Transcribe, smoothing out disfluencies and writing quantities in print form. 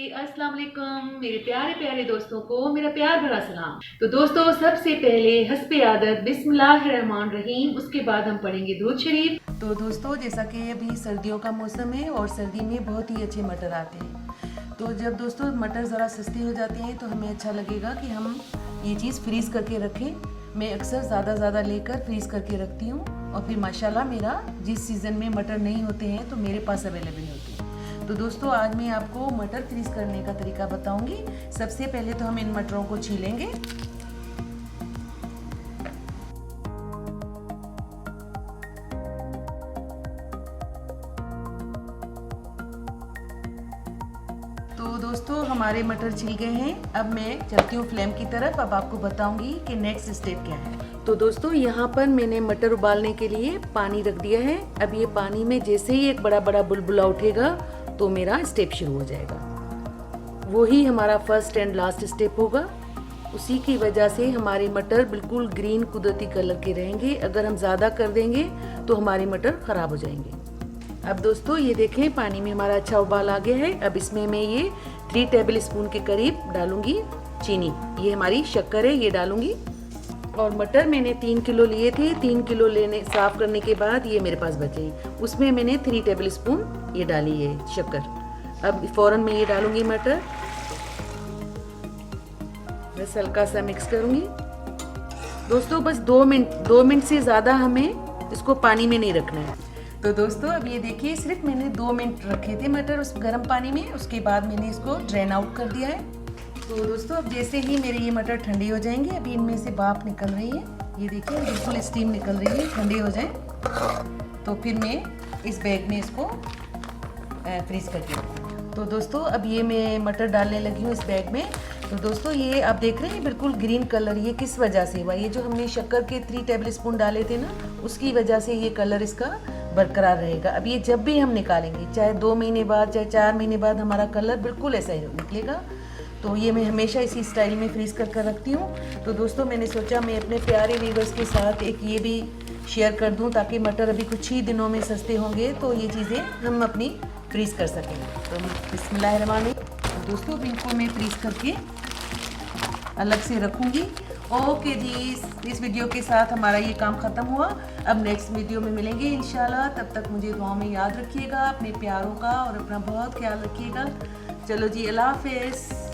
अस्सलाम वालेकुम मेरे प्यारे प्यारे दोस्तों को मेरा प्यार भरा सलाम। तो दोस्तों सबसे पहले हस्बे आदत बिस्मिल्लाहिर्रहमानिर्रहीम, उसके बाद हम पढ़ेंगे दुरूद शरीफ। तो दोस्तों जैसा कि अभी सर्दियों का मौसम है और सर्दी में बहुत ही अच्छे मटर आते हैं। तो जब दोस्तों मटर ज़रा सस्ते हो जाते हैं तो हमें अच्छा लगेगा कि हम ये चीज़ फ्रीज़ करके रखें। मैं अक्सर ज़्यादा फ्रीज़ करके रखती हूँ और फिर माशाल्लाह मेरा जिस सीज़न में मटर नहीं होते हैं तो मेरे पास अवेलेबल होते हैं। तो दोस्तों आज मैं आपको मटर फ्रीज करने का तरीका बताऊंगी। सबसे पहले तो हम इन मटरों को छीलेंगे। तो दोस्तों हमारे मटर छिल गए हैं। अब मैं चलती हूँ फ्लेम की तरफ। अब आपको बताऊंगी कि नेक्स्ट स्टेप क्या है। तो दोस्तों यहाँ पर मैंने मटर उबालने के लिए पानी रख दिया है। अब ये पानी में जैसे ही एक बड़ा बुलबुला उठेगा तो मेरा स्टेप शुरू हो जाएगा। वही हमारा फर्स्ट एंड लास्ट स्टेप होगा। उसी की वजह से हमारे मटर बिल्कुल ग्रीन कुदरती कलर के रहेंगे। अगर हम ज़्यादा कर देंगे तो हमारे मटर ख़राब हो जाएंगे। अब दोस्तों ये देखें पानी में हमारा अच्छा उबाल आ गया है। अब इसमें मैं ये 3 टेबल स्पून के करीब डालूंगी चीनी। ये हमारी शक्कर है, ये डालूंगी। और मटर मैंने 3 किलो लिए थे। 3 किलो लेने साफ करने के बाद ये मेरे पास बचे, उसमें मैंने 3 टेबल स्पून ये डाली है शक्कर। अब फौरन मैं ये डालूंगी मटर, बस हल्का सा मिक्स करूंगी। दोस्तों बस 2 मिनट से ज़्यादा हमें इसको पानी में नहीं रखना है। तो दोस्तों अब ये देखिए सिर्फ मैंने 2 मिनट रखे थे मटर उस गर्म पानी में। उसके बाद मैंने इसको ड्रेन आउट कर दिया है। तो दोस्तों अब जैसे ही मेरे ये मटर ठंडे हो जाएंगे, अभी इनमें से भाप निकल रही है, ये देखिए बिल्कुल स्टीम निकल रही है। ठंडे हो जाए तो फिर मैं इस बैग में इसको फ्रीज करके रखूँगी। तो दोस्तों अब ये मैं मटर डालने लगी हूँ इस बैग में। तो दोस्तों ये आप देख रहे हैं बिल्कुल ग्रीन कलर, ये किस वजह से हुआ? ये जो हमने शक्कर के 3 टेबल स्पून डाले थे ना, उसकी वजह से ये कलर इसका बरकरार रहेगा। अब ये जब भी हम निकालेंगे, चाहे 2 महीने बाद चाहे 4 महीने बाद, हमारा कलर बिल्कुल ऐसा ही निकलेगा। तो ये मैं हमेशा इसी स्टाइल में फ्रीज कर रखती हूँ। तो दोस्तों मैंने सोचा मैं अपने प्यारे व्यूअर्स के साथ एक ये भी शेयर कर दूँ, ताकि मटर अभी कुछ ही दिनों में सस्ते होंगे तो ये चीज़ें हम अपनी फ्रीज कर सकें। तो बिस्मिल्लाहिर्रहमानिर्रहीम। दोस्तों अब इनको मैं फ्रीज करके अलग से रखूँगी। ओके जी, इस वीडियो के साथ हमारा ये काम ख़त्म हुआ। अब नेक्स्ट वीडियो में मिलेंगे इंशाल्लाह। तब तक मुझे दुआ में याद रखिएगा, अपने प्यारों का और अपना बहुत ख्याल रखिएगा। चलो जी, अल्लाह हाफिज़।